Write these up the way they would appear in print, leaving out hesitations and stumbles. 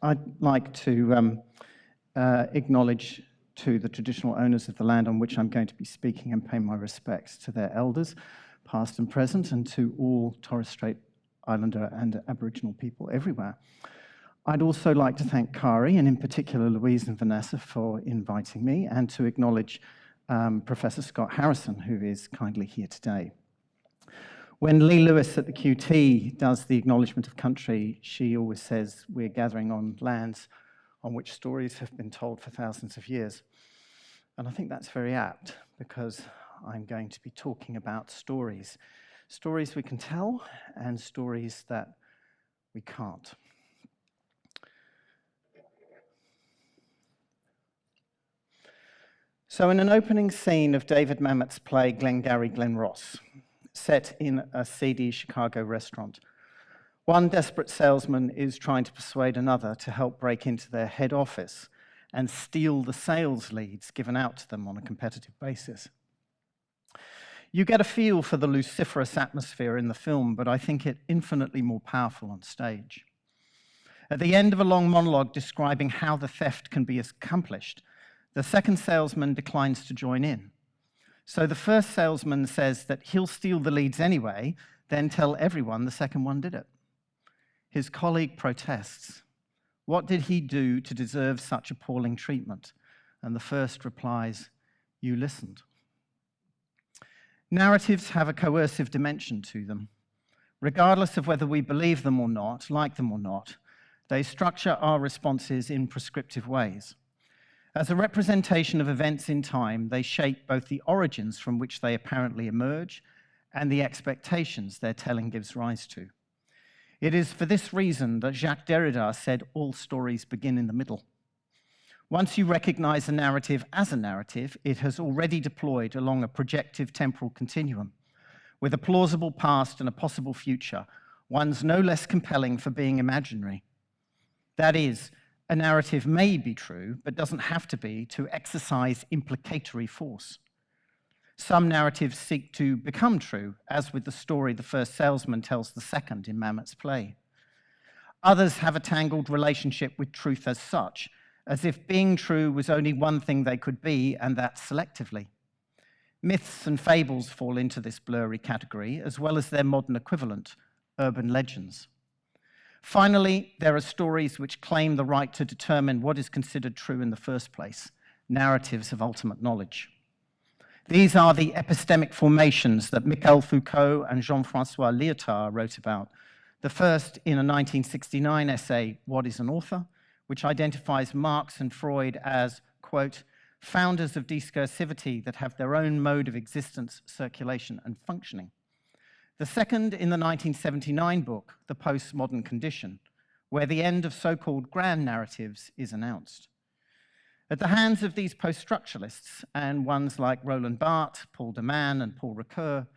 I'd like to acknowledge to the traditional owners of the land on which I'm going to be speaking and pay my respects to their elders, past and present, and to all Torres Strait Islander and Aboriginal people everywhere. I'd also like to thank CARI, and in particular Louise and Vanessa, for inviting me, and to acknowledge Professor Scott Harrison, who is kindly here today. When Lee Lewis at the QT does the acknowledgement of country, she always says we're gathering on lands on which stories have been told for thousands of years. And I think that's very apt, because I'm going to be talking about stories. Stories we can tell, and stories that we can't. So in an opening scene of David Mamet's play Glengarry Glen Ross, set in a seedy Chicago restaurant, one desperate salesman is trying to persuade another to help break into their head office and steal the sales leads given out to them on a competitive basis. You get a feel for the luciferous atmosphere in the film, but I think it infinitely more powerful on stage. At the end of a long monologue describing how the theft can be accomplished, the second salesman declines to join in. So the first salesman says that he'll steal the leads anyway, then tell everyone the second one did it. His colleague protests. What did he do to deserve such appalling treatment? And the first replies, you listened. Narratives have a coercive dimension to them. Regardless of whether we believe them or not, like them or not, they structure our responses in prescriptive ways. As a representation of events in time, they shape both the origins from which they apparently emerge and the expectations their telling gives rise to. It is for this reason that Jacques Derrida said all stories begin in the middle. Once you recognize a narrative as a narrative, it has already deployed along a projective temporal continuum. With a plausible past and a possible future, one's no less compelling for being imaginary. That is, a narrative may be true, but doesn't have to be to exercise implicatory force. Some narratives seek to become true, as with the story the first salesman tells the second in Mamet's play. Others have a tangled relationship with truth as such, as if being true was only one thing they could be, and that selectively. Myths and fables fall into this blurry category, as well as their modern equivalent, urban legends. Finally, there are stories which claim the right to determine what is considered true in the first place, narratives of ultimate knowledge. These are the epistemic formations that Michel Foucault and Jean-François Lyotard wrote about, the first in a 1969 essay, What is an Author?, which identifies Marx and Freud as, quote, founders of discursivity that have their own mode of existence, circulation, and functioning. The second in the 1979 book, The Postmodern Condition, where the end of so-called grand narratives is announced. At the hands of these post-structuralists, and ones like Roland Barthes, Paul de Man, and Paul Ricoeur,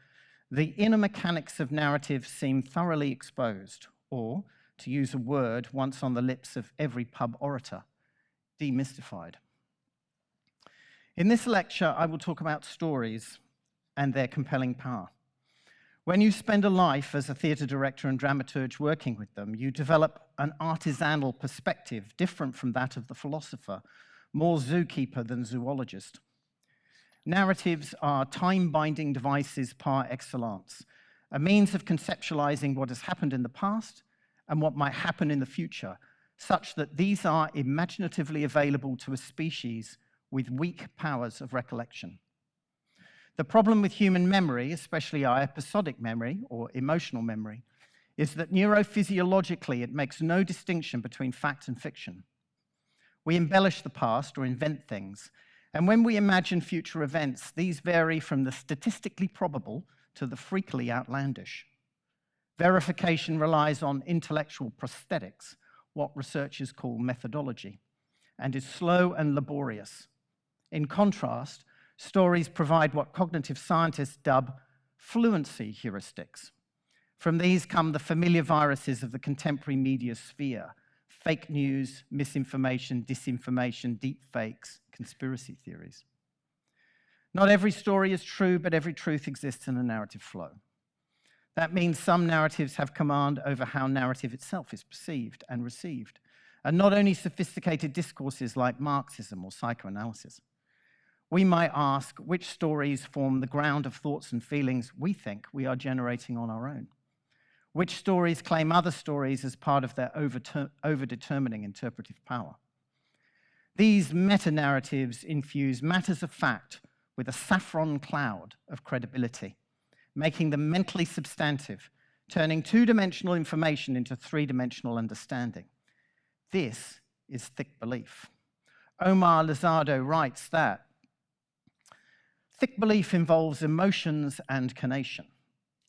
the inner mechanics of narrative seem thoroughly exposed, or, to use a word once on the lips of every pub orator, demystified. In this lecture, I will talk about stories and their compelling power. When you spend a life as a theatre director and dramaturge working with them, you develop an artisanal perspective different from that of the philosopher, more zookeeper than zoologist. Narratives are time-binding devices par excellence, a means of conceptualizing what has happened in the past and what might happen in the future, such that these are imaginatively available to a species with weak powers of recollection. The problem with human memory, especially our episodic memory or emotional memory, is that neurophysiologically it makes no distinction between fact and fiction. We embellish the past or invent things, and when we imagine future events, these vary from the statistically probable to the freakily outlandish. Verification relies on intellectual prosthetics, what researchers call methodology, and is slow and laborious. In contrast, stories provide what cognitive scientists dub fluency heuristics. From these come the familiar viruses of the contemporary media sphere: fake news, misinformation, disinformation, deep fakes, conspiracy theories. Not every story is true, but every truth exists in a narrative flow. That means some narratives have command over how narrative itself is perceived and received, and not only sophisticated discourses like Marxism or psychoanalysis. We might ask which stories form the ground of thoughts and feelings we think we are generating on our own. Which stories claim other stories as part of their over-determining interpretive power. These meta-narratives infuse matters of fact with a saffron cloud of credibility, making them mentally substantive, turning two-dimensional information into three-dimensional understanding. This is thick belief. Omar Lizardo writes that thick belief involves emotions and conation.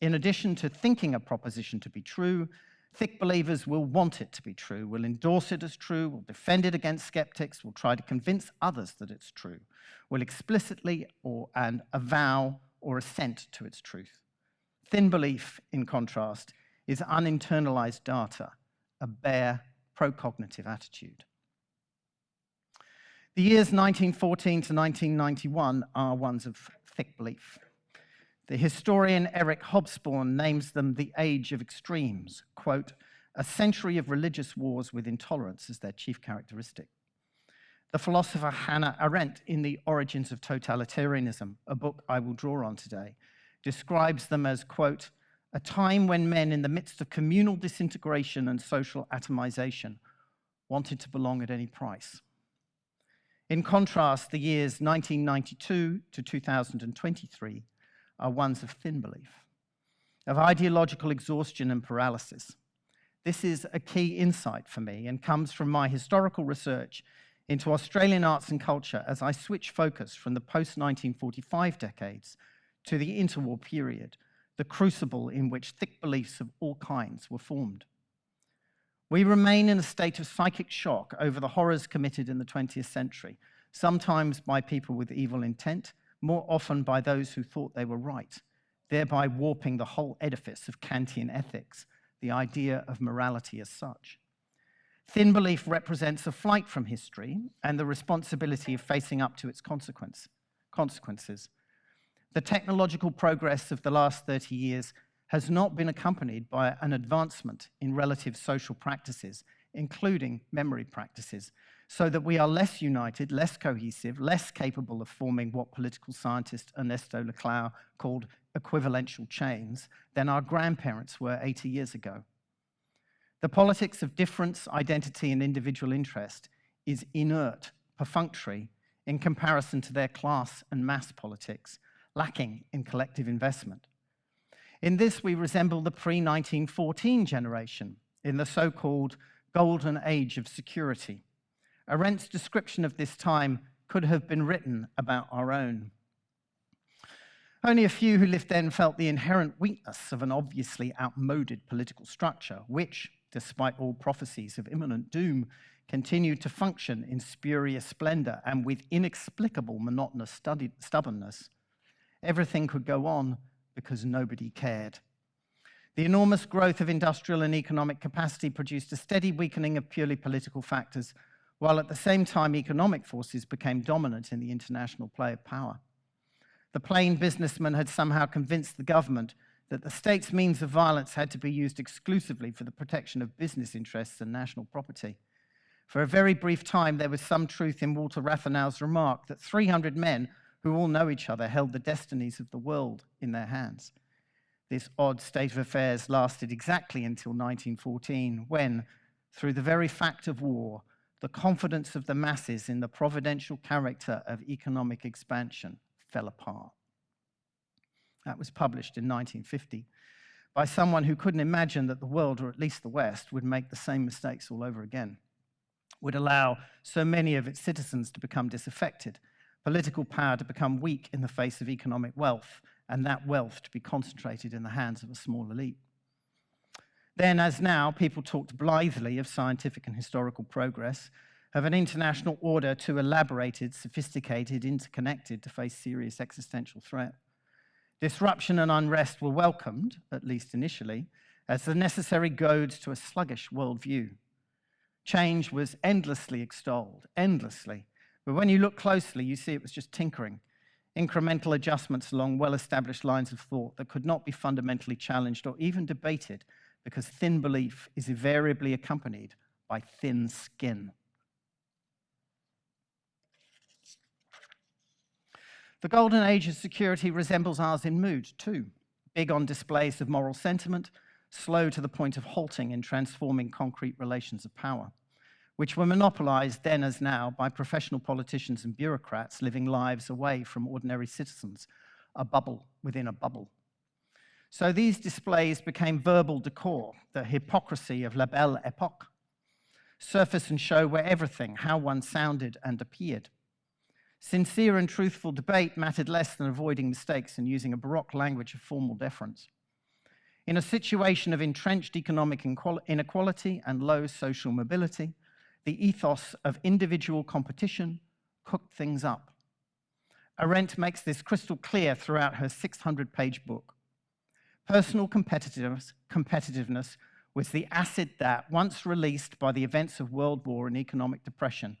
In addition to thinking a proposition to be true, thick believers will want it to be true, will endorse it as true, will defend it against skeptics, will try to convince others that it's true, will explicitly and avow or assent to its truth. Thin belief, in contrast, is uninternalized data, a bare procognitive attitude. The years 1914 to 1991 are ones of thick belief. The historian Eric Hobsbawm names them the age of extremes, quote, a century of religious wars with intolerance as their chief characteristic. The philosopher Hannah Arendt, in The Origins of Totalitarianism, a book I will draw on today, describes them as, quote, a time when men in the midst of communal disintegration and social atomization wanted to belong at any price. In contrast, the years 1992 to 2023 are ones of thin belief, of ideological exhaustion and paralysis. This is a key insight for me and comes from my historical research into Australian arts and culture as I switch focus from the post-1945 decades to the interwar period, the crucible in which thick beliefs of all kinds were formed. We remain in a state of psychic shock over the horrors committed in the 20th century, sometimes by people with evil intent, more often by those who thought they were right, thereby warping the whole edifice of Kantian ethics, the idea of morality as such. Thin belief represents a flight from history and the responsibility of facing up to its consequences. The technological progress of the last 30 years has not been accompanied by an advancement in relative social practices, including memory practices, so that we are less united, less cohesive, less capable of forming what political scientist Ernesto Laclau called equivalential chains than our grandparents were 80 years ago. The politics of difference, identity, and individual interest is inert, perfunctory, in comparison to their class and mass politics, lacking in collective investment. In this, we resemble the pre-1914 generation in the so-called golden age of security. Arendt's description of this time could have been written about our own. Only a few who lived then felt the inherent weakness of an obviously outmoded political structure, which, despite all prophecies of imminent doom, continued to function in spurious splendor and with inexplicable monotonous stubbornness. Everything could go on because nobody cared. The enormous growth of industrial and economic capacity produced a steady weakening of purely political factors, while at the same time economic forces became dominant in the international play of power. The plain businessman had somehow convinced the government that the state's means of violence had to be used exclusively for the protection of business interests and national property. For a very brief time, there was some truth in Walter Rathenau's remark that 300 men who all know each other held the destinies of the world in their hands. This odd state of affairs lasted exactly until 1914, when, through the very fact of war, the confidence of the masses in the providential character of economic expansion fell apart. That was published in 1950 by someone who couldn't imagine that the world, or at least the West, would make the same mistakes all over again, would allow so many of its citizens to become disaffected, political power to become weak in the face of economic wealth, and that wealth to be concentrated in the hands of a small elite. Then, as now, people talked blithely of scientific and historical progress, of an international order too elaborated, sophisticated, interconnected to face serious existential threat. Disruption and unrest were welcomed, at least initially, as the necessary goads to a sluggish worldview. Change was endlessly extolled, endlessly. But when you look closely, you see it was just tinkering, incremental adjustments along well-established lines of thought that could not be fundamentally challenged or even debated, because thin belief is invariably accompanied by thin skin. The golden age of security resembles ours in mood, too. Big on displays of moral sentiment, slow to the point of halting in transforming concrete relations of power, which were monopolized then as now by professional politicians and bureaucrats living lives away from ordinary citizens, a bubble within a bubble. So these displays became verbal decor, the hypocrisy of la belle époque. Surface and show were everything, how one sounded and appeared. Sincere and truthful debate mattered less than avoiding mistakes and using a baroque language of formal deference. In a situation of entrenched economic inequality and low social mobility, the ethos of individual competition cooked things up. Arendt makes this crystal clear throughout her 600-page book. Personal competitiveness was the acid that, once released by the events of World War and economic depression,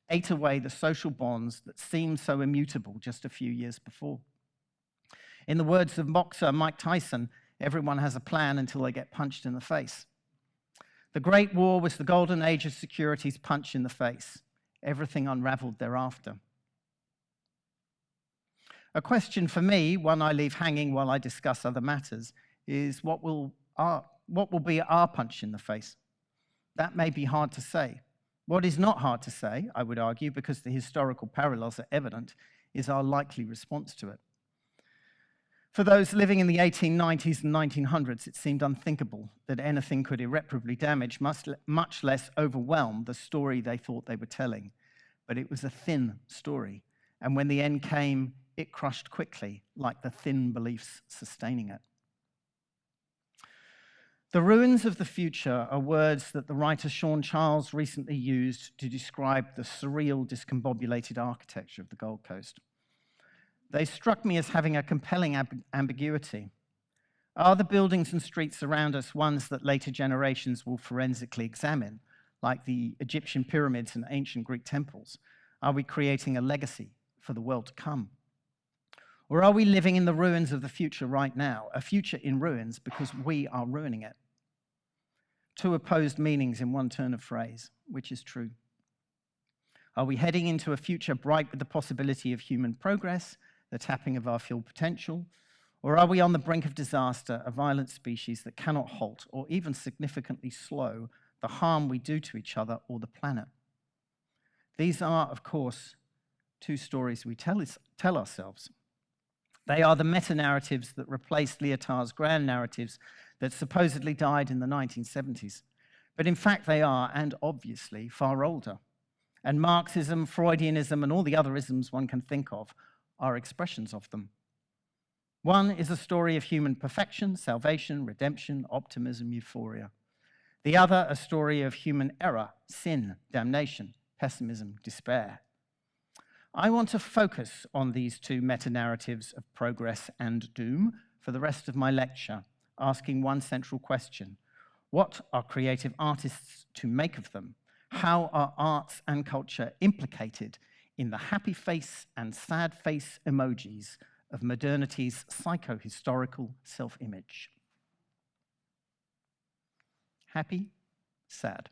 ate away the social bonds that seemed so immutable just a few years before. In the words of boxer Mike Tyson, everyone has a plan until they get punched in the face. The Great War was the golden age of security's punch in the face. Everything unraveled thereafter. A question for me, one I leave hanging while I discuss other matters, is what will be our punch in the face? That may be hard to say. What is not hard to say, I would argue, because the historical parallels are evident, is our likely response to it. For those living in the 1890s and 1900s, it seemed unthinkable that anything could irreparably damage, much less overwhelm, the story they thought they were telling. But it was a thin story, and when the end came, it crushed quickly, like the thin beliefs sustaining it. The ruins of the future are words that the writer Sean Charles recently used to describe the surreal, discombobulated architecture of the Gold Coast. They struck me as having a compelling ambiguity. Are the buildings and streets around us ones that later generations will forensically examine, like the Egyptian pyramids and ancient Greek temples? Are we creating a legacy for the world to come? Or are we living in the ruins of the future right now, a future in ruins because we are ruining it? Two opposed meanings in one turn of phrase. Which is true? Are we heading into a future bright with the possibility of human progress, the tapping of our full potential? Or are we on the brink of disaster, a violent species that cannot halt or even significantly slow the harm we do to each other or the planet? These are, of course, two stories we tell ourselves. They are the meta-narratives that replaced Lyotard's grand narratives that supposedly died in the 1970s. But in fact, they are, and obviously, far older. And Marxism, Freudianism, and all the other isms one can think of are expressions of them. One is a story of human perfection, salvation, redemption, optimism, euphoria. The other, a story of human error, sin, damnation, pessimism, despair. I want to focus on these two meta-narratives of progress and doom for the rest of my lecture, asking one central question. What are creative artists to make of them? How are arts and culture implicated in the happy face and sad face emojis of modernity's psycho-historical self-image? Happy, sad.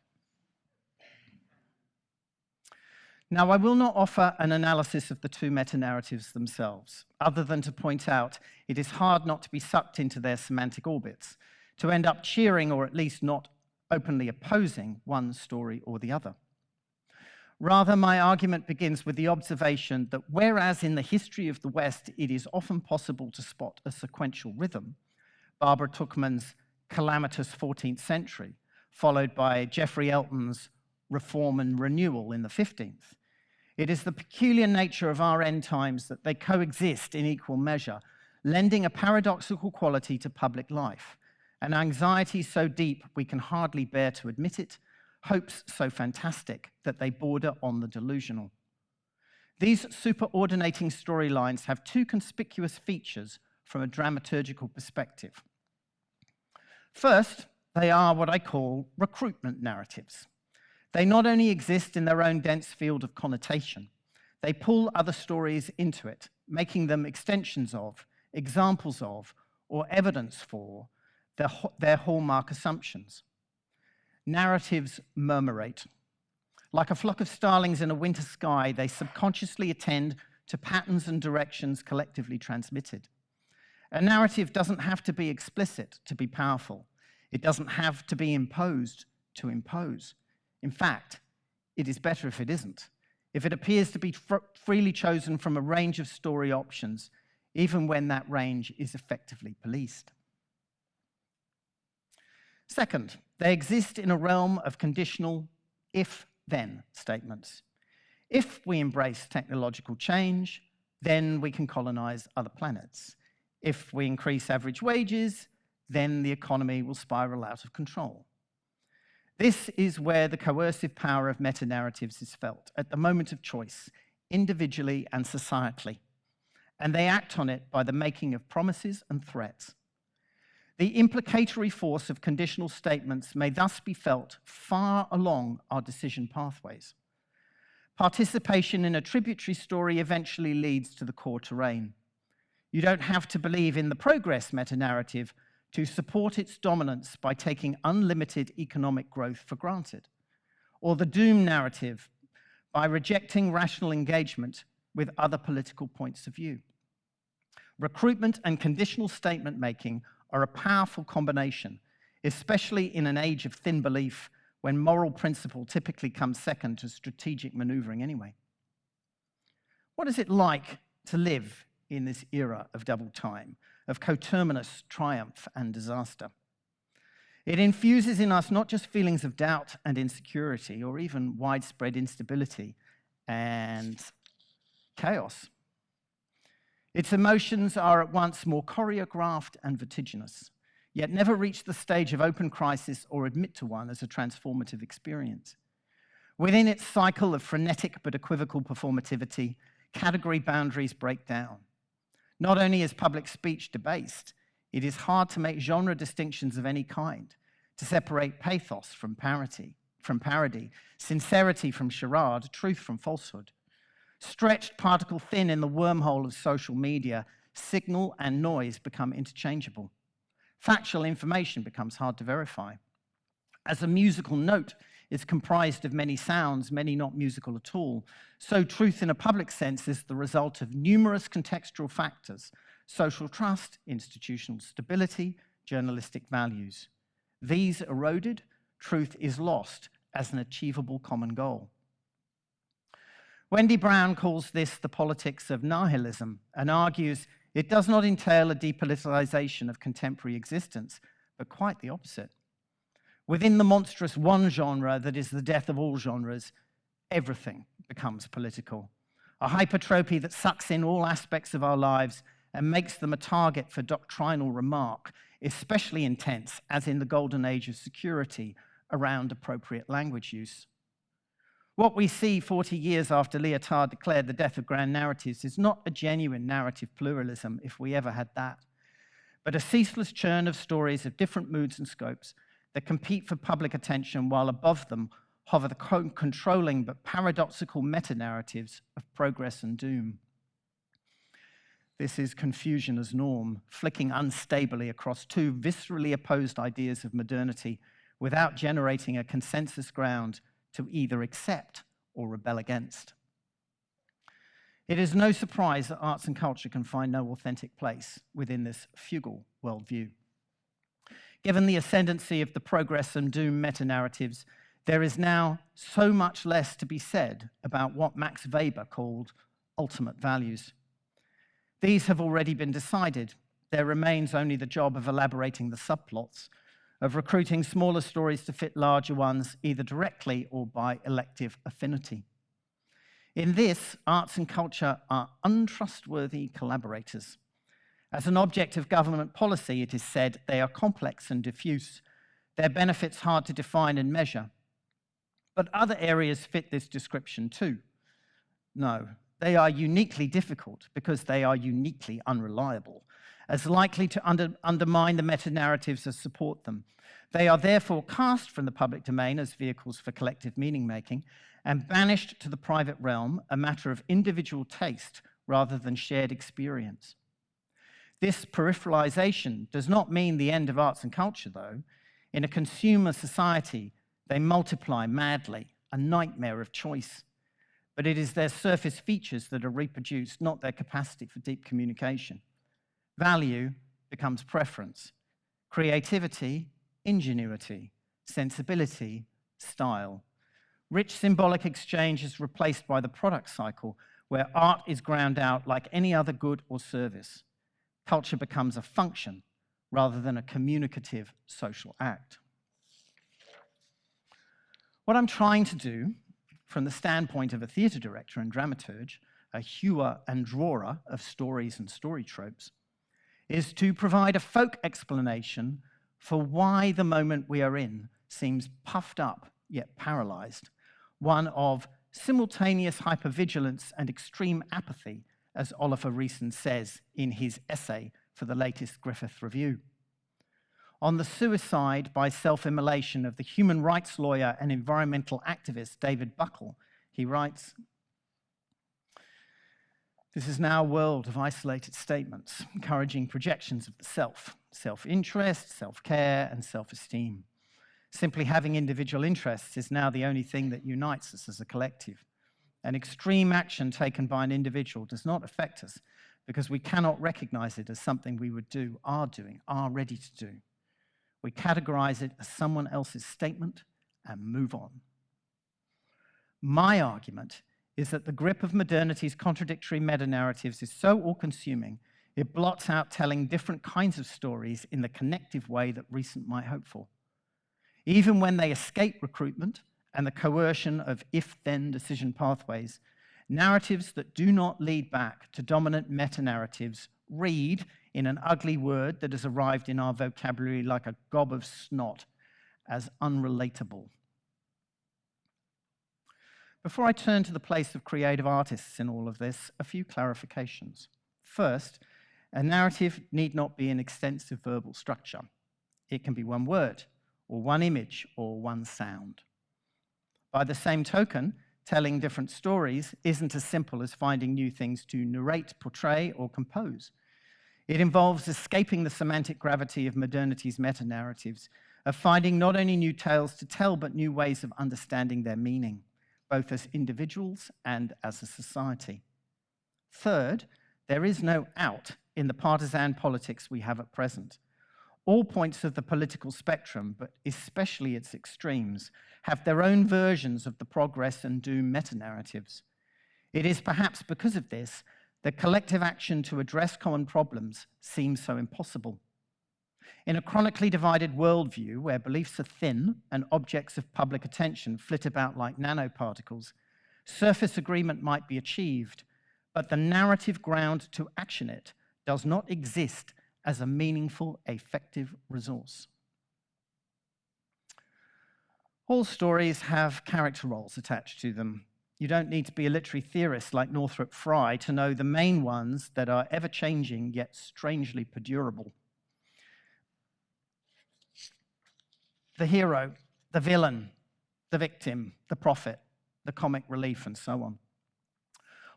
Now, I will not offer an analysis of the two meta-narratives themselves, other than to point out it is hard not to be sucked into their semantic orbits, to end up cheering or at least not openly opposing one story or the other. Rather, my argument begins with the observation that whereas in the history of the West it is often possible to spot a sequential rhythm, Barbara Tuchman's calamitous 14th century, followed by Geoffrey Elton's reform and renewal in the 15th, it is the peculiar nature of our end times that they coexist in equal measure, lending a paradoxical quality to public life, an anxiety so deep we can hardly bear to admit it, hopes so fantastic that they border on the delusional. These superordinating storylines have two conspicuous features from a dramaturgical perspective. First, they are what I call recruitment narratives. They not only exist in their own dense field of connotation, they pull other stories into it, making them extensions of, examples of, or evidence for their hallmark assumptions. narratives murmurate. Like a flock of starlings in a winter sky, they subconsciously attend to patterns and directions collectively transmitted. A narrative doesn't have to be explicit to be powerful. It doesn't have to be imposed to impose. In fact, it is better if it isn't, if it appears to be freely chosen from a range of story options, even when that range is effectively policed. Second, they exist in a realm of conditional if-then statements. If we embrace technological change, then we can colonize other planets. If we increase average wages, then the economy will spiral out of control. This is where the coercive power of meta-narratives is felt, at the moment of choice, individually and societally, and they act on it by the making of promises and threats. The implicatory force of conditional statements may thus be felt far along our decision pathways. Participation in a tributary story eventually leads to the core terrain. You don't have to believe in the progress meta-narrative to support its dominance by taking unlimited economic growth for granted, or the doom narrative by rejecting rational engagement with other political points of view. Recruitment and conditional statement making are a powerful combination, especially in an age of thin belief when moral principle typically comes second to strategic maneuvering anyway. What is it like to live in this era of double time, of coterminous triumph and disaster? It infuses in us not just feelings of doubt and insecurity, or even widespread instability and chaos. Its emotions are at once more choreographed and vertiginous, yet never reach the stage of open crisis or admit to one as a transformative experience. Within its cycle of frenetic but equivocal performativity, category boundaries break down. Not only is public speech debased, it is hard to make genre distinctions of any kind, to separate pathos from parody, sincerity from charade, truth from falsehood. Stretched particle thin in the wormhole of social media, signal and noise become interchangeable. Factual information becomes hard to verify. As a musical note is comprised of many sounds, many not musical at all, so truth in a public sense is the result of numerous contextual factors: social trust, institutional stability, journalistic values. These eroded, truth is lost as an achievable common goal. Wendy Brown calls this the politics of nihilism and argues it does not entail a depoliticization of contemporary existence, but quite the opposite. Within the monstrous one genre that is the death of all genres, everything becomes political. A hypertrophy that sucks in all aspects of our lives and makes them a target for doctrinal remark, especially intense, as in the golden age of security, around appropriate language use. What we see 40 years after Lyotard declared the death of grand narratives is not a genuine narrative pluralism, if we ever had that, but a ceaseless churn of stories of different moods and scopes that compete for public attention, while above them hover the controlling but paradoxical meta-narratives of progress and doom. This is confusion as norm, flicking unstably across two viscerally opposed ideas of modernity without generating a consensus ground to either accept or rebel against. It is no surprise that arts and culture can find no authentic place within this fugal worldview. Given the ascendancy of the progress and doom meta-narratives, there is now so much less to be said about what Max Weber called ultimate values. These have already been decided. There remains only the job of elaborating the subplots, of recruiting smaller stories to fit larger ones, either directly or by elective affinity. In this, arts and culture are untrustworthy collaborators. As an object of government policy, it is said they are complex and diffuse, their benefits hard to define and measure. But other areas fit this description too. No, they are uniquely difficult because they are uniquely unreliable, as likely to undermine the meta-narratives as support them. They are therefore cast from the public domain as vehicles for collective meaning-making and banished to the private realm, a matter of individual taste rather than shared experience. This peripheralization does not mean the end of arts and culture, though. In a consumer society, They multiply madly, a nightmare of choice. But it is their surface features that are reproduced, not their capacity for deep communication. Value becomes preference. Creativity, ingenuity. Sensibility, style. Rich symbolic exchange is replaced by the product cycle, where art is ground out like any other good or service. Culture becomes a function rather than a communicative social act. What I'm trying to do, from the standpoint of a theatre director and dramaturge, a hewer and drawer of stories and story tropes, is to provide a folk explanation for why the moment we are in seems puffed up yet paralyzed, one of simultaneous hypervigilance and extreme apathy, as Oliver Reeson says in his essay for the latest Griffith Review. On the suicide by self-immolation of the human rights lawyer and environmental activist David Buckle, he writes, "This is now a world of isolated statements, encouraging projections of the self, self-interest, self-care, and self-esteem. Simply having individual interests is now the only thing that unites us as a collective. An extreme action taken by an individual does not affect us because we cannot recognize it as something we would do, are doing, are ready to do. We categorize it as someone else's statement and move on." My argument is that the grip of modernity's contradictory meta-narratives is so all-consuming, it blots out telling different kinds of stories in the connective way that Reeson might hope for. Even when they escape recruitment and the coercion of if-then decision pathways, narratives that do not lead back to dominant meta-narratives read in an ugly word that has arrived in our vocabulary like a gob of snot as unrelatable. Before I turn to the place of creative artists in all of this, a few clarifications. First, a narrative need not be an extensive verbal structure. It can be one word, or one image, or one sound. By the same token, telling different stories isn't as simple as finding new things to narrate, portray, or compose. It involves escaping the semantic gravity of modernity's meta-narratives, of finding not only new tales to tell, but new ways of understanding their meaning, both as individuals and as a society. Third, there is no out in the partisan politics we have at present. All points of the political spectrum, but especially its extremes, have their own versions of the progress and doom meta-narratives. It is perhaps because of this that collective action to address common problems seems so impossible. In a chronically divided worldview where beliefs are thin and objects of public attention flit about like nanoparticles, surface agreement might be achieved, but the narrative ground to action it does not exist as a meaningful, effective resource. All stories have character roles attached to them. You don't need to be a literary theorist like Northrop Frye to know the main ones that are ever-changing yet strangely perdurable. The hero, the villain, the victim, the prophet, the comic relief, and so on.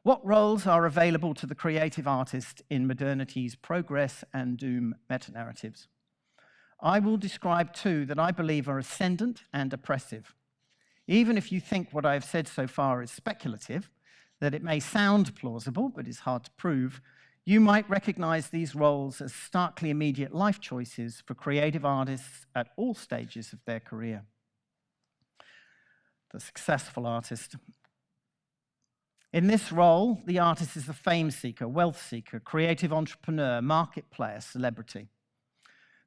What roles are available to the creative artist in modernity's progress and doom meta-narratives? I will describe two that I believe are ascendant and oppressive. Even if you think what I have said so far is speculative, that it may sound plausible but is hard to prove, you might recognize these roles as starkly immediate life choices for creative artists at all stages of their career. The successful artist. In this role, the artist is a fame seeker, wealth seeker, creative entrepreneur, market player, celebrity.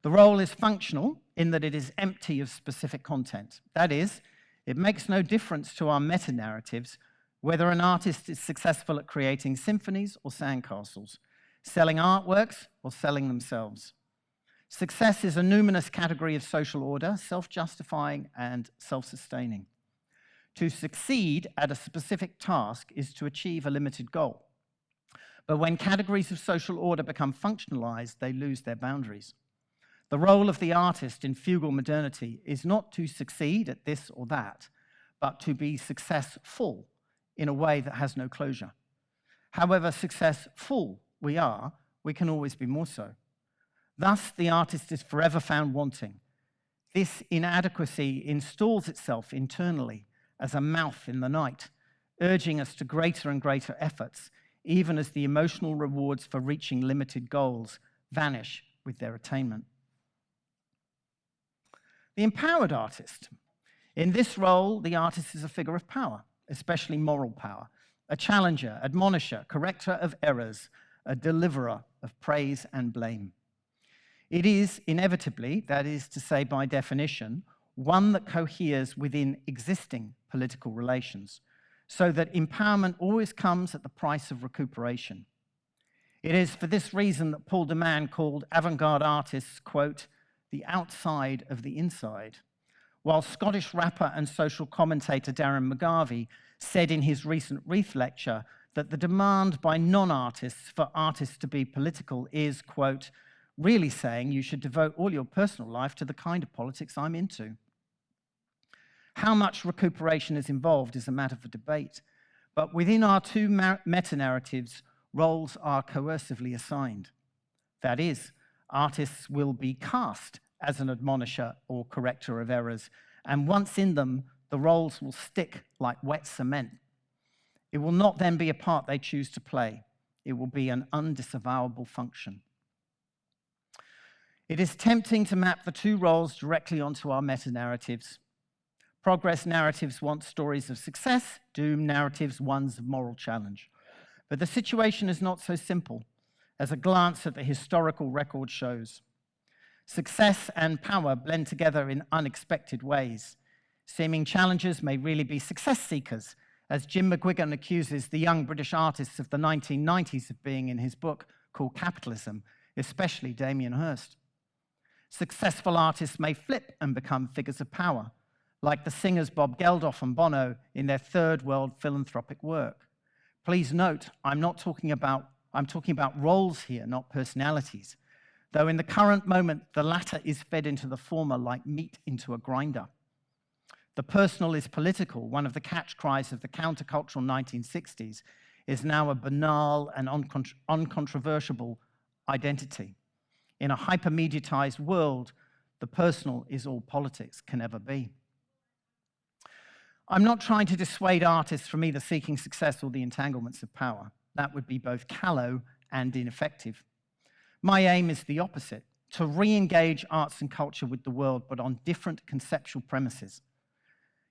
The role is functional in that it is empty of specific content. That is, it makes no difference to our meta-narratives whether an artist is successful at creating symphonies or sandcastles, selling artworks or selling themselves. Success is a numinous category of social order, self-justifying and self-sustaining. To succeed at a specific task is to achieve a limited goal. But when categories of social order become functionalized, they lose their boundaries. The role of the artist in fugal modernity is not to succeed at this or that, but to be successful in a way that has no closure. However successful we are, we can always be more so. Thus, the artist is forever found wanting. This inadequacy installs itself internally as a mouth in the night, urging us to greater and greater efforts, even as the emotional rewards for reaching limited goals vanish with their attainment. The empowered artist. In this role, the artist is a figure of power, especially moral power, a challenger, admonisher, corrector of errors, a deliverer of praise and blame. It is inevitably, that is to say by definition, one that coheres within existing political relations, so that empowerment always comes at the price of recuperation. It is for this reason that Paul de Man called avant-garde artists, quote, the outside of the inside, while Scottish rapper and social commentator Darren McGarvey said in his recent Reith lecture that the demand by non-artists for artists to be political is, quote, really saying you should devote all your personal life to the kind of politics I'm into. How much recuperation is involved is a matter for debate, but within our two meta-narratives, roles are coercively assigned. That is, artists will be cast as an admonisher or corrector of errors, and once in them, the roles will stick like wet cement. It will not then be a part they choose to play. It will be an undisavowable function. It is tempting to map the two roles directly onto our meta-narratives. Progress narratives want stories of success, doom narratives ones of moral challenge. But the situation is not so simple, as a glance at the historical record shows. Success and power blend together in unexpected ways. Seeming challengers may really be success seekers, as Jim McGuigan accuses the young British artists of the 1990s of being in his book called Capitalism, especially Damien Hirst. Successful artists may flip and become figures of power, like the singers Bob Geldof and Bono in their third world philanthropic work. Please note, I'm talking about roles here, not personalities, though in the current moment, the latter is fed into the former like meat into a grinder. The personal is political, one of the catch cries of the countercultural 1960s, is now a banal and uncontroversial identity. In a hyper-mediatized world, the personal is all politics can ever be. I'm not trying to dissuade artists from either seeking success or the entanglements of power. That would be both callow and ineffective. My aim is the opposite, to re-engage arts and culture with the world, but on different conceptual premises.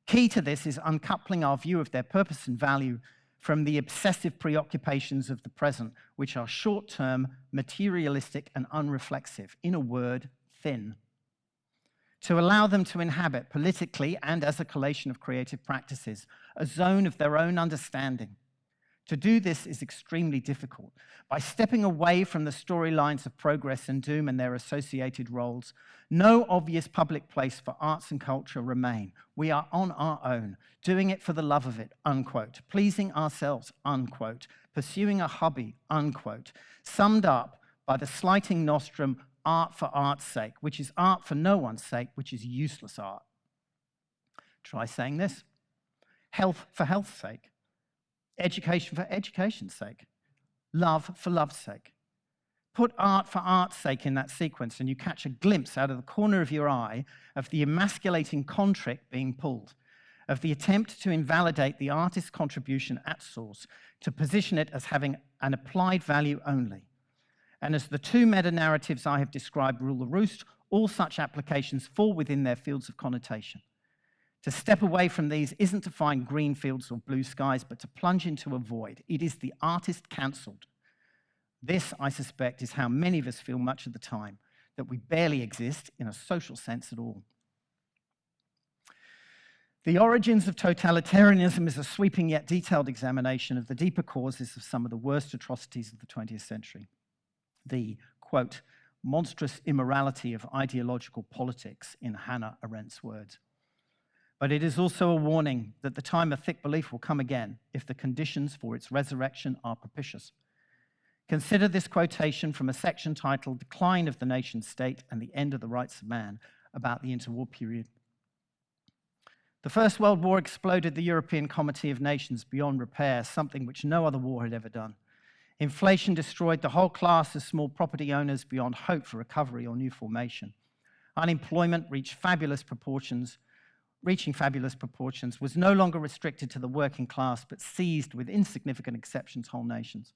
Key to this is uncoupling our view of their purpose and value from the obsessive preoccupations of the present, which are short-term, materialistic, and unreflexive. In a word, thin. To allow them to inhabit politically and as a collation of creative practices, a zone of their own understanding. To do this is extremely difficult. By stepping away from the storylines of progress and doom and their associated roles, no obvious public place for arts and culture remain. We are on our own, doing it for the love of it, unquote, pleasing ourselves, unquote, pursuing a hobby, unquote, summed up by the slighting nostrum, art for art's sake, which is art for no one's sake, which is useless art. Try saying this. Health for health's sake. Education for education's sake. Love for love's sake. Put art for art's sake in that sequence and you catch a glimpse out of the corner of your eye of the emasculating contrick being pulled, of the attempt to invalidate the artist's contribution at source, to position it as having an applied value only. And as the two meta-narratives I have described rule the roost, all such applications fall within their fields of connotation. To step away from these isn't to find green fields or blue skies, but to plunge into a void. It is the artist cancelled. This, I suspect, is how many of us feel much of the time, that we barely exist in a social sense at all. The Origins of Totalitarianism is a sweeping yet detailed examination of the deeper causes of some of the worst atrocities of the 20th century. The, quote, monstrous immorality of ideological politics, in Hannah Arendt's words. But it is also a warning that the time of thick belief will come again if the conditions for its resurrection are propitious. Consider this quotation from a section titled Decline of the Nation State and the End of the Rights of Man about the interwar period. The First World War exploded the European Comity of Nations beyond repair, something which no other war had ever done. Inflation destroyed the whole class of small property owners beyond hope for recovery or new formation. Unemployment reaching fabulous proportions, was no longer restricted to the working class, but seized, with insignificant exceptions, whole nations.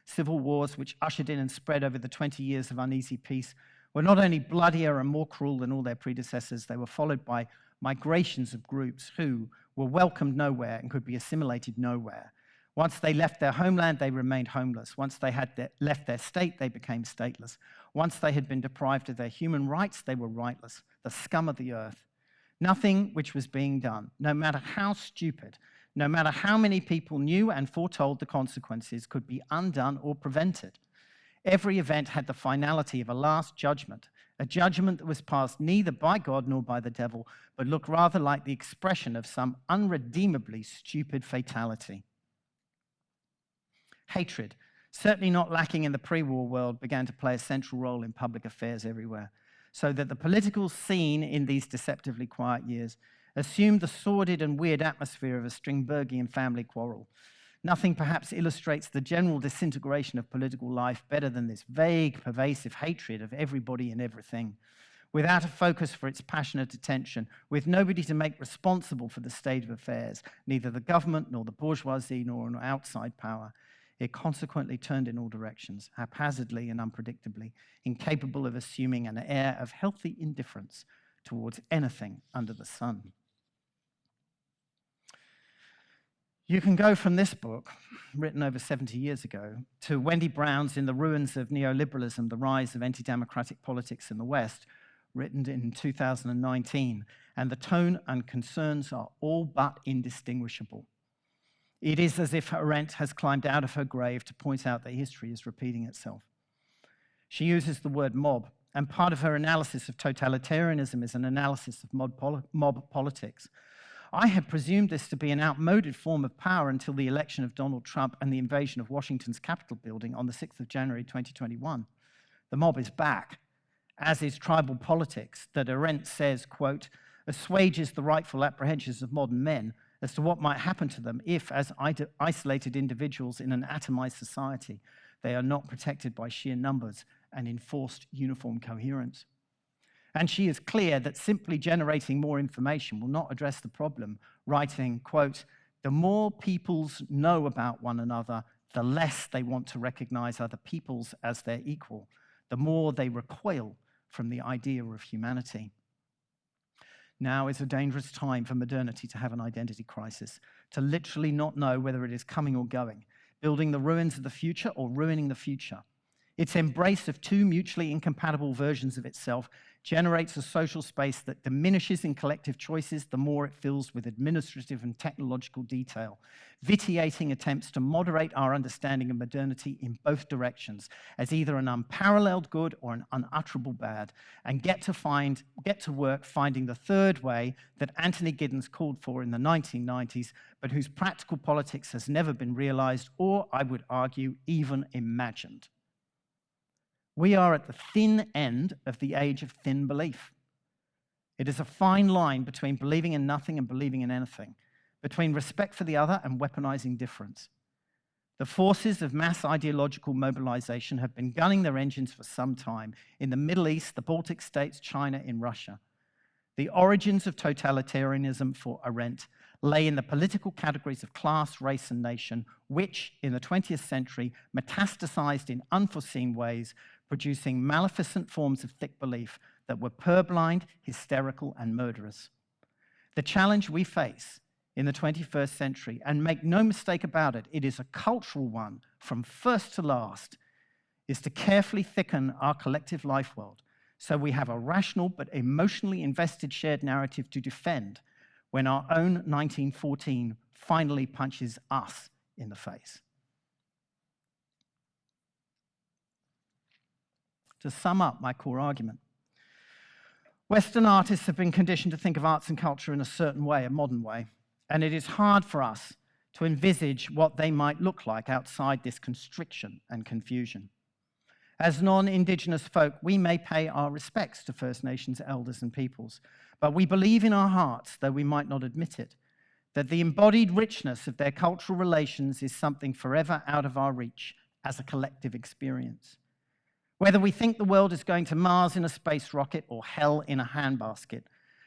Civil wars, which ushered in and spread over the 20 years of uneasy peace, were not only bloodier and more cruel than all their predecessors, they were followed by migrations of groups who were welcomed nowhere and could be assimilated nowhere. Once they left their homeland, they remained homeless. Once they had left their state, they became stateless. Once they had been deprived of their human rights, they were rightless, the scum of the earth. Nothing which was being done, no matter how stupid, no matter how many people knew and foretold the consequences, could be undone or prevented. Every event had the finality of a last judgment, a judgment that was passed neither by God nor by the devil, but looked rather like the expression of some unredeemably stupid fatality. Hatred, certainly not lacking in the pre-war world, began to play a central role in public affairs everywhere, so that the political scene in these deceptively quiet years assumed the sordid and weird atmosphere of a Strindbergian family quarrel. Nothing perhaps illustrates the general disintegration of political life better than this vague, pervasive hatred of everybody and everything, without a focus for its passionate attention, with nobody to make responsible for the state of affairs, neither the government nor the bourgeoisie nor an outside power. It consequently turned in all directions, haphazardly and unpredictably, incapable of assuming an air of healthy indifference towards anything under the sun. You can go from this book, written over 70 years ago, to Wendy Brown's In the Ruins of Neoliberalism, The Rise of Anti-Democratic Politics in the West, written in 2019, and the tone and concerns are all but indistinguishable. It is as if Arendt has climbed out of her grave to point out that history is repeating itself. She uses the word mob, and part of her analysis of totalitarianism is an analysis of mob politics. I had presumed this to be an outmoded form of power until the election of Donald Trump and the invasion of Washington's Capitol building on the 6th of January 2021. The mob is back, as is tribal politics that Arendt says, quote, assuages the rightful apprehensions of modern men as to what might happen to them if, as isolated individuals in an atomized society, they are not protected by sheer numbers and enforced uniform coherence. And she is clear that simply generating more information will not address the problem, writing, quote, the more peoples know about one another, the less they want to recognize other peoples as their equal, the more they recoil from the idea of humanity. Now is a dangerous time for modernity to have an identity crisis, to literally not know whether it is coming or going, building the ruins of the future or ruining the future. Its embrace of two mutually incompatible versions of itself generates a social space that diminishes in collective choices the more it fills with administrative and technological detail, vitiating attempts to moderate our understanding of modernity in both directions as either an unparalleled good or an unutterable bad, and get to work finding the third way that Anthony Giddens called for in the 1990s, but whose practical politics has never been realized or, I would argue, even imagined. We are at the thin end of the age of thin belief. It is a fine line between believing in nothing and believing in anything, between respect for the other and weaponizing difference. The forces of mass ideological mobilization have been gunning their engines for some time in the Middle East, the Baltic states, China, in Russia. The origins of totalitarianism for Arendt lay in the political categories of class, race, and nation, which, in the 20th century, metastasized in unforeseen ways, producing maleficent forms of thick belief that were purblind, hysterical, and murderous. The challenge we face in the 21st century, and make no mistake about it, it is a cultural one from first to last, is to carefully thicken our collective life world so we have a rational but emotionally invested shared narrative to defend when our own 1914 finally punches us in the face. To sum up my core argument, Western artists have been conditioned to think of arts and culture in a certain way, a modern way, and it is hard for us to envisage what they might look like outside this constriction and confusion. As non-Indigenous folk, we may pay our respects to First Nations elders and peoples, but we believe in our hearts, though we might not admit it, that the embodied richness of their cultural relations is something forever out of our reach as a collective experience. Whether we think the world is going to Mars in a space rocket or hell in a handbasket,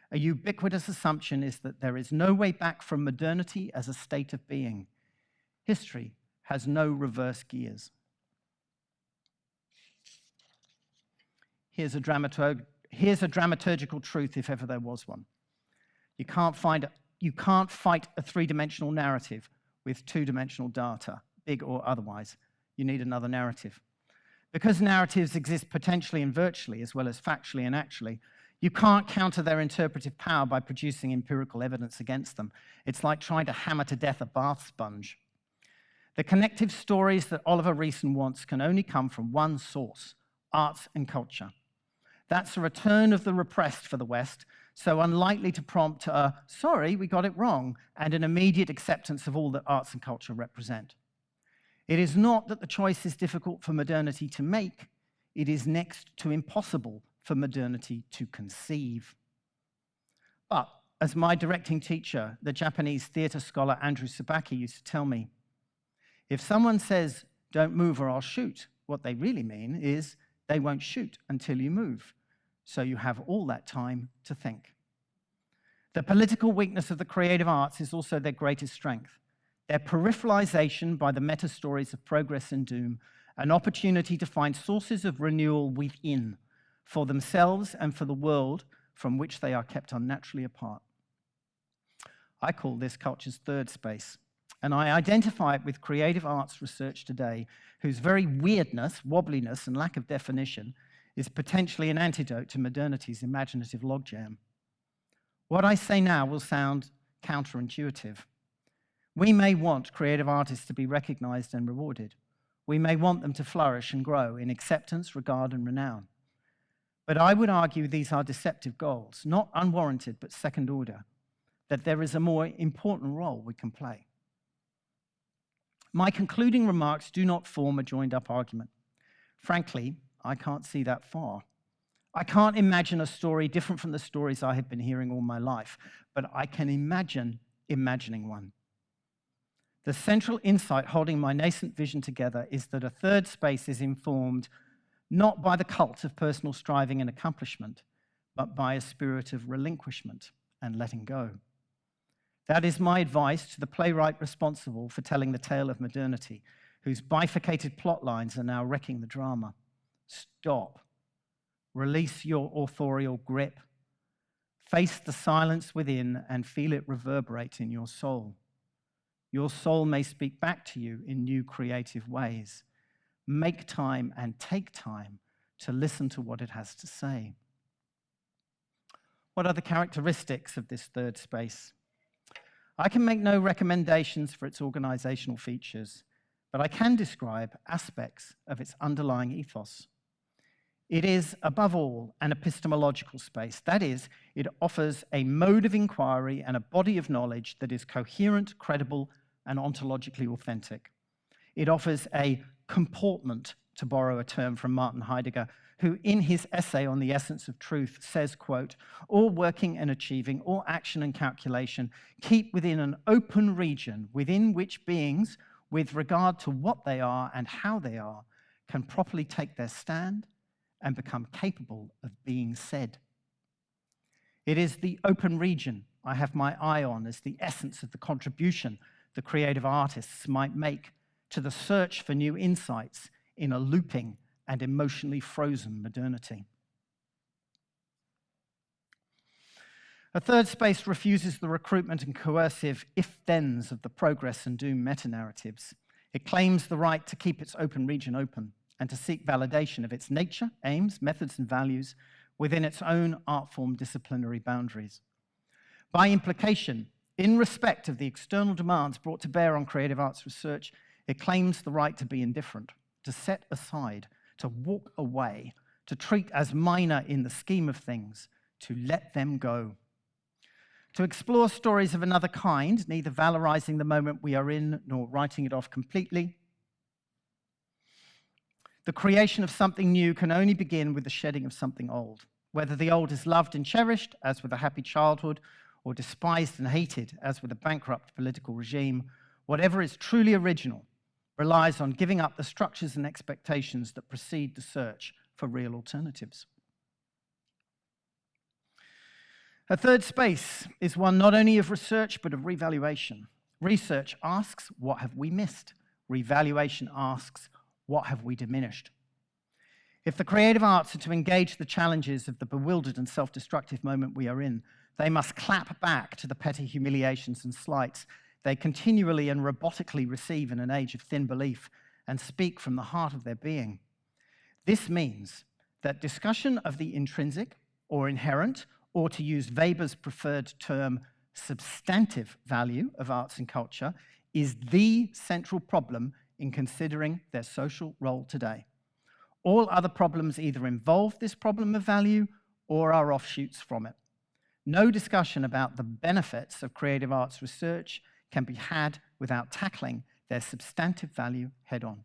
a ubiquitous assumption is that there is no way back from modernity as a state of being. History has no reverse gears. Here's a dramaturgical truth, if ever there was one. You can't fight a three-dimensional narrative with two-dimensional data, big or otherwise. You need another narrative. Because narratives exist potentially and virtually, as well as factually and actually, you can't counter their interpretive power by producing empirical evidence against them. It's like trying to hammer to death a bath sponge. The connective stories that Oliver Reeson wants can only come from one source: arts and culture. That's a return of the repressed for the West, so unlikely to prompt a, sorry, we got it wrong, and an immediate acceptance of all that arts and culture represent. It is not that the choice is difficult for modernity to make, it is next to impossible for modernity to conceive. But, as my directing teacher, the Japanese theater scholar Andrew Sabaki, used to tell me, if someone says, don't move or I'll shoot, what they really mean is they won't shoot until you move. So you have all that time to think. The political weakness of the creative arts is also their greatest strength. Their peripheralization by the meta-stories of progress and doom, an opportunity to find sources of renewal within, for themselves and for the world from which they are kept unnaturally apart. I call this culture's third space, and I identify it with creative arts research today, whose very weirdness, wobbliness, and lack of definition is potentially an antidote to modernity's imaginative logjam. What I say now will sound counterintuitive. We may want creative artists to be recognized and rewarded. We may want them to flourish and grow in acceptance, regard, and renown. But I would argue these are deceptive goals, not unwarranted, but second order, that there is a more important role we can play. My concluding remarks do not form a joined-up argument. Frankly, I can't see that far. I can't imagine a story different from the stories I have been hearing all my life, but I can imagine imagining one. The central insight holding my nascent vision together is that a third space is informed not by the cult of personal striving and accomplishment, but by a spirit of relinquishment and letting go. That is my advice to the playwright responsible for telling the tale of modernity, whose bifurcated plot lines are now wrecking the drama. Stop. Release your authorial grip. Face the silence within and feel it reverberate in your soul. Your soul may speak back to you in new creative ways. Make time and take time to listen to what it has to say. What are the characteristics of this third space? I can make no recommendations for its organizational features, but I can describe aspects of its underlying ethos. It is, above all, an epistemological space. That is, it offers a mode of inquiry and a body of knowledge that is coherent, credible, and ontologically authentic. It offers a comportment, to borrow a term from Martin Heidegger, who in his essay on the essence of truth says, quote, all working and achieving, all action and calculation keep within an open region within which beings, with regard to what they are and how they are, can properly take their stand and become capable of being said. It is the open region I have my eye on as the essence of the contribution the creative artists might make to the search for new insights in a looping and emotionally frozen modernity. A third space refuses the recruitment and coercive if-thens of the progress and doom meta-narratives. It claims the right to keep its open region open and to seek validation of its nature, aims, methods, and values within its own art-form disciplinary boundaries. By implication, in respect of the external demands brought to bear on creative arts research, it claims the right to be indifferent, to set aside, to walk away, to treat as minor in the scheme of things, to let them go. To explore stories of another kind, neither valorizing the moment we are in nor writing it off completely. The creation of something new can only begin with the shedding of something old, whether the old is loved and cherished, as with a happy childhood, or despised and hated, as with a bankrupt political regime. Whatever is truly original relies on giving up the structures and expectations that precede the search for real alternatives. A third space is one not only of research, but of revaluation. Research asks, what have we missed? Revaluation asks, what have we diminished? If the creative arts are to engage the challenges of the bewildered and self-destructive moment we are in, they must clap back to the petty humiliations and slights they continually and robotically receive in an age of thin belief and speak from the heart of their being. This means that discussion of the intrinsic or inherent, or to use Weber's preferred term, substantive value of arts and culture, is the central problem in considering their social role today. All other problems either involve this problem of value or are offshoots from it. No discussion about the benefits of creative arts research can be had without tackling their substantive value head-on.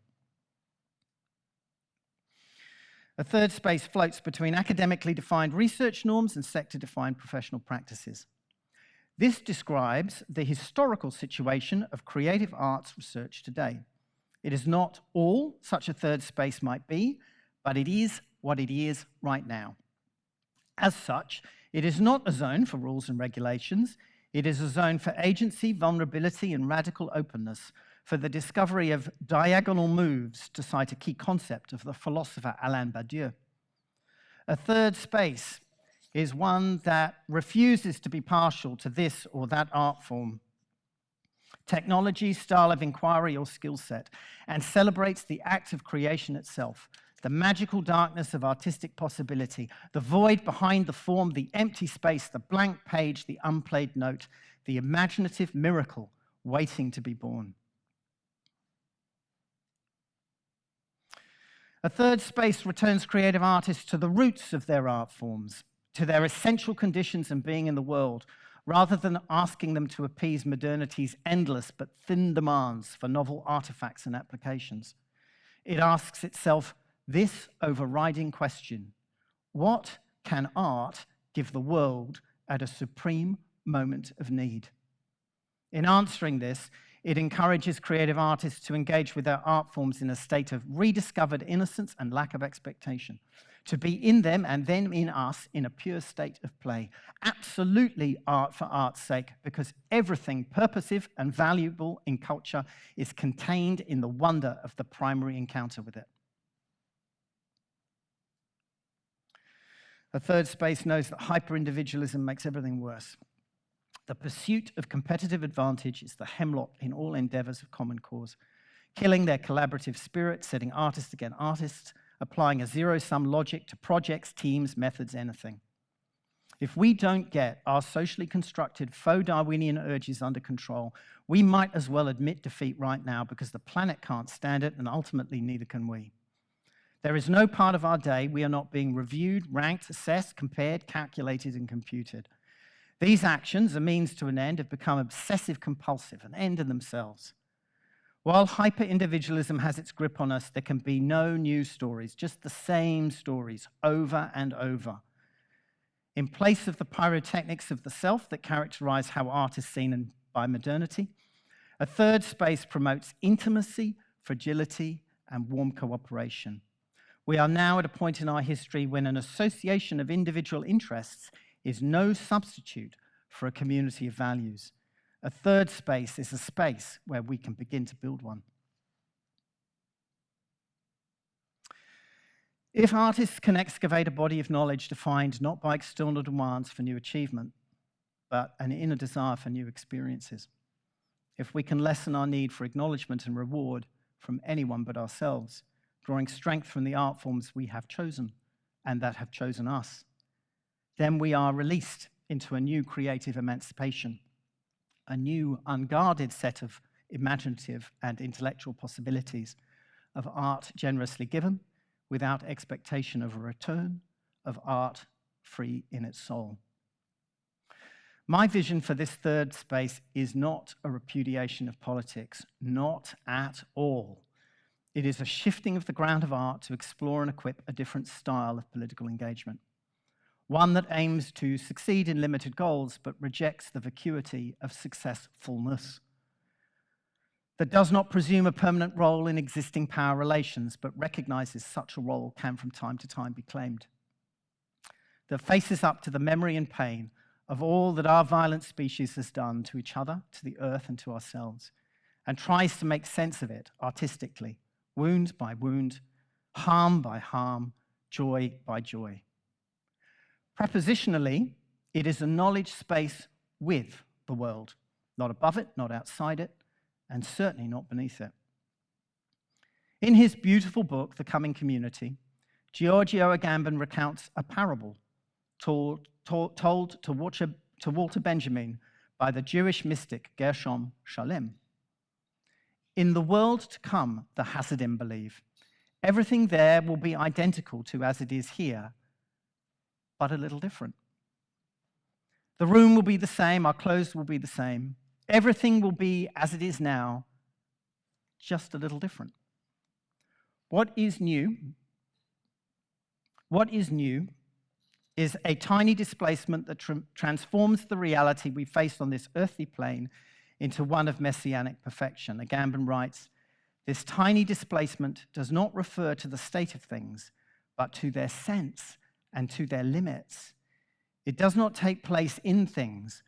A third space floats between academically defined research norms and sector-defined professional practices. This describes the historical situation of creative arts research today. It is not all such a third space might be, but it is what it is right now. As such, it is not a zone for rules and regulations. It is a zone for agency, vulnerability, and radical openness, for the discovery of diagonal moves, to cite a key concept of the philosopher Alain Badiou. A third space is one that refuses to be partial to this or that art form, technology, style of inquiry, or skill set, and celebrates the act of creation itself, the magical darkness of artistic possibility, the void behind the form, the empty space, the blank page, the unplayed note, the imaginative miracle waiting to be born. A third space returns creative artists to the roots of their art forms, to their essential conditions and being in the world, rather than asking them to appease modernity's endless but thin demands for novel artifacts and applications. It asks itself this overriding question: what can art give the world at a supreme moment of need? In answering this, it encourages creative artists to engage with their art forms in a state of rediscovered innocence and lack of expectation, to be in them and then in us in a pure state of play. Absolutely art for art's sake, because everything purposive and valuable in culture is contained in the wonder of the primary encounter with it. A third space knows that hyper-individualism makes everything worse. The pursuit of competitive advantage is the hemlock in all endeavors of common cause, killing their collaborative spirit, setting artists against artists, applying a zero-sum logic to projects, teams, methods, anything. If we don't get our socially constructed faux Darwinian urges under control, we might as well admit defeat right now, because the planet can't stand it, and ultimately neither can we. There is no part of our day we are not being reviewed, ranked, assessed, compared, calculated, and computed. These actions, a means to an end, have become obsessive-compulsive, an end in themselves. While hyper-individualism has its grip on us, there can be no new stories, just the same stories over and over. In place of the pyrotechnics of the self that characterize how art is seen by modernity, a third space promotes intimacy, fragility, and warm cooperation. We are now at a point in our history when an association of individual interests is no substitute for a community of values. A third space is a space where we can begin to build one. If artists can excavate a body of knowledge defined not by external demands for new achievement, but an inner desire for new experiences, if we can lessen our need for acknowledgement and reward from anyone but ourselves, drawing strength from the art forms we have chosen and that have chosen us, then we are released into a new creative emancipation, a new unguarded set of imaginative and intellectual possibilities of art generously given, without expectation of a return, of art free in its soul. My vision for this third space is not a repudiation of politics, not at all. It is a shifting of the ground of art to explore and equip a different style of political engagement, one that aims to succeed in limited goals but rejects the vacuity of successfulness. that does not presume a permanent role in existing power relations, but recognizes such a role can from time to time be claimed, that faces up to the memory and pain of all that our violent species has done to each other, to the earth, and to ourselves, and tries to make sense of it artistically, wound by wound, harm by harm, joy by joy. Prepositionally, it is a knowledge space with the world, not above it, not outside it, and certainly not beneath it. In his beautiful book, The Coming Community, Giorgio Agamben recounts a parable told to Walter Benjamin by the Jewish mystic Gershom Scholem. In the world to come, the Hasidim believe, everything there will be identical to as it is here, but a little different. The room will be the same, our clothes will be the same, everything will be as it is now, just a little different. What is new is a tiny displacement that transforms the reality we face on this earthly plane into one of messianic perfection. Agamben writes, this tiny displacement does not refer to the state of things, but to their sense and to their limits. It does not take place in things,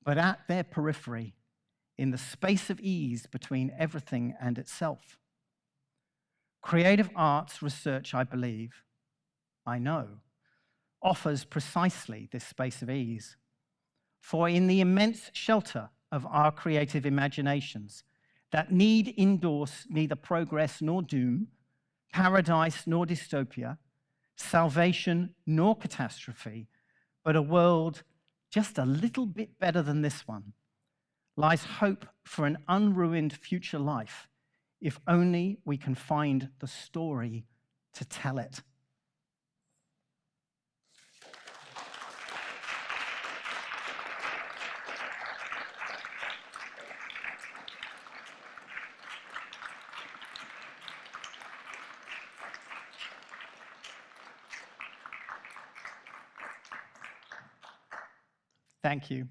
but at their periphery, in the space of ease between everything and itself. Creative arts research, I believe, I know, offers precisely this space of ease. For in the immense shelter of our creative imaginations that need endorse neither progress nor doom, paradise nor dystopia, salvation nor catastrophe, but a world just a little bit better than this one, lies hope for an unruined future life, if only we can find the story to tell it. Thank you.